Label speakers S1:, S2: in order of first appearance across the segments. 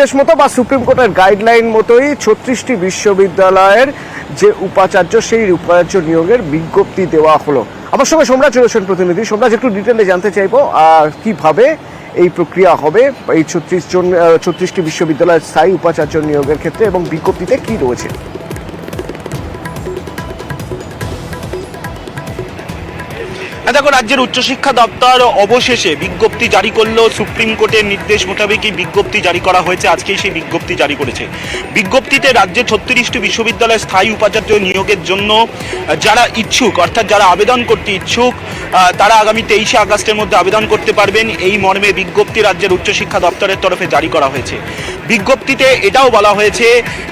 S1: দেশ মতো বা সুপ্রিম কোর্টের গাইডলাইন মতোই ৩৬টি বিশ্ববিদ্যালয়ের যে উপাচার্য সেই উপাচার্য নিয়োগের বিজ্ঞপ্তি দেওয়া হলো। আমার সঙ্গে সোমরাজ রয়েছেন প্রতিনিধি। সোমরাজ, একটু ডিটেলে জানতে চাইবো কিভাবে এই প্রক্রিয়া হবে এই ৩৬টি বিশ্ববিদ্যালয়ের স্থায়ী উপাচার্য নিয়োগের ক্ষেত্রে এবং বিজ্ঞপ্তিতে কি রয়েছে।
S2: দেখো, রাজ্যের উচ্চশিক্ষা দপ্তর অবশেষে বিজ্ঞপ্তি জারি করলো। সুপ্রিম কোর্টের নির্দেশ মোতাবেকই বিজ্ঞপ্তি জারি করা হয়েছে। আজকেই সেই বিজ্ঞপ্তি জারি করেছে। বিজ্ঞপ্তিতে রাজ্যের ৩৬টি বিশ্ববিদ্যালয়ের স্থায়ী উপাচার্য নিয়োগের জন্য যারা ইচ্ছুক, অর্থাৎ যারা আবেদন করতে ইচ্ছুক, তারা আগামী ২৩শে আগস্টের মধ্যে আবেদন করতে পারবেন। এই মর্মে বিজ্ঞপ্তি রাজ্যের উচ্চশিক্ষা দপ্তরের তরফে জারি করা হয়েছে। বিজ্ঞপ্তিতে এটাও বলা হয়েছে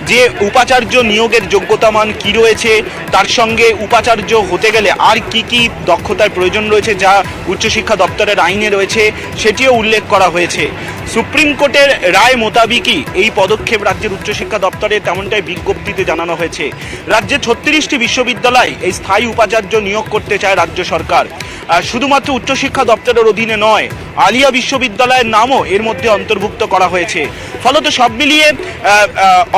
S2: যে উপাচার্য নিয়োগের যোগ্যতা মান কী রয়েছে, তার সঙ্গে উপাচার্য হতে গেলে আর কি কি দক্ষতার প্রয়োজন রয়েছে যা উচ্চশিক্ষা দপ্তরের আইনে রয়েছে সেটিও উল্লেখ করা হয়েছে। সুপ্রিম কোর্টের রায় মোতাবেকই এই পদক্ষেপ রাজ্যের উচ্চশিক্ষা দপ্তরে, তেমনটাই বিজ্ঞপ্তিতে জানানো হয়েছে। রাজ্যে ৩৬টি বিশ্ববিদ্যালয় এই স্থায়ী উপাচার্য নিয়োগ করতে চায় রাজ্য সরকার। শুধুমাত্র উচ্চশিক্ষা দপ্তরের অধীনে নয়, আলিয়া বিশ্ববিদ্যালয়ের নামও এর মধ্যে অন্তর্ভুক্ত করা হয়েছে। ফলত সব মিলিয়ে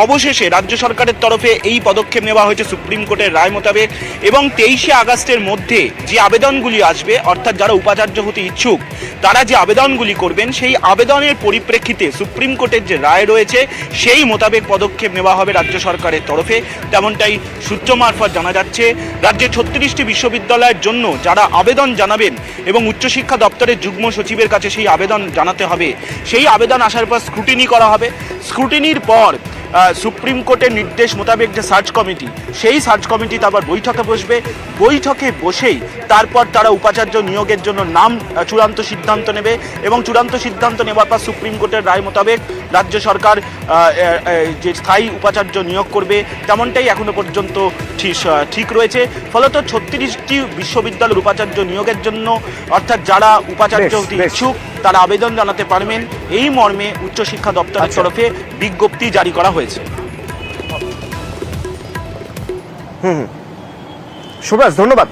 S2: অবশেষে রাজ্য সরকারের তরফে এই পদক্ষেপ নেওয়া হয়েছে সুপ্রিম কোর্টের রায় মোতাবেক। এবং ২৩শে আগস্টের মধ্যে যে আবেদনগুলি আসবে, অর্থাৎ যারা উপাচার্য হতে ইচ্ছুক তারা যে আবেদনগুলি করবেন, সেই আবেদনের পরিপ্রেক্ষিতে সুপ্রিম কোর্টের যে রায় রয়েছে সেই মোতাবেক পদক্ষেপ নেওয়া হবে রাজ্য সরকারের তরফে, তেমনটাই সূত্র মারফত জানা যাচ্ছে। রাজ্যের ৩৬টি বিশ্ববিদ্যালয়ের জন্য যারা আবেদন জানাবেন এবং উচ্চশিক্ষা দপ্তরের যুগ্ম সচিবের কাছে সেই আবেদন জানাতে হবে, সেই আবেদন আসার পর স্ক্রুটিনি করা হবে। স্ক্রুটিনির পর সুপ্রিম কোর্টের নির্দেশ মোতাবেক যে সার্চ কমিটি, সেই সার্চ কমিটি আবার বৈঠকে বসবে। বৈঠকে বসেই তারপর তারা উপাচার্য নিয়োগের জন্য নাম চূড়ান্ত সিদ্ধান্ত নেবে এবং চূড়ান্ত সিদ্ধান্ত নেওয়ার পর সুপ্রিম কোর্টের রায় মোতাবেক রাজ্য সরকার যে স্থায়ী উপাচার্য নিয়োগ করবে, তেমনটাই এখনো পর্যন্ত ঠিক রয়েছে। ফলত ৩৬টি বিশ্ববিদ্যালয়ের উপাচার্য নিয়োগের জন্য, অর্থাৎ যারা উপাচার্য হতে ইচ্ছুক তারা আবেদন জানাতে পারবেন, এই মর্মে উচ্চশিক্ষা দপ্তরের তরফে বিজ্ঞপ্তি জারি করা হয়েছে।
S1: সোমরাজ, ধন্যবাদ।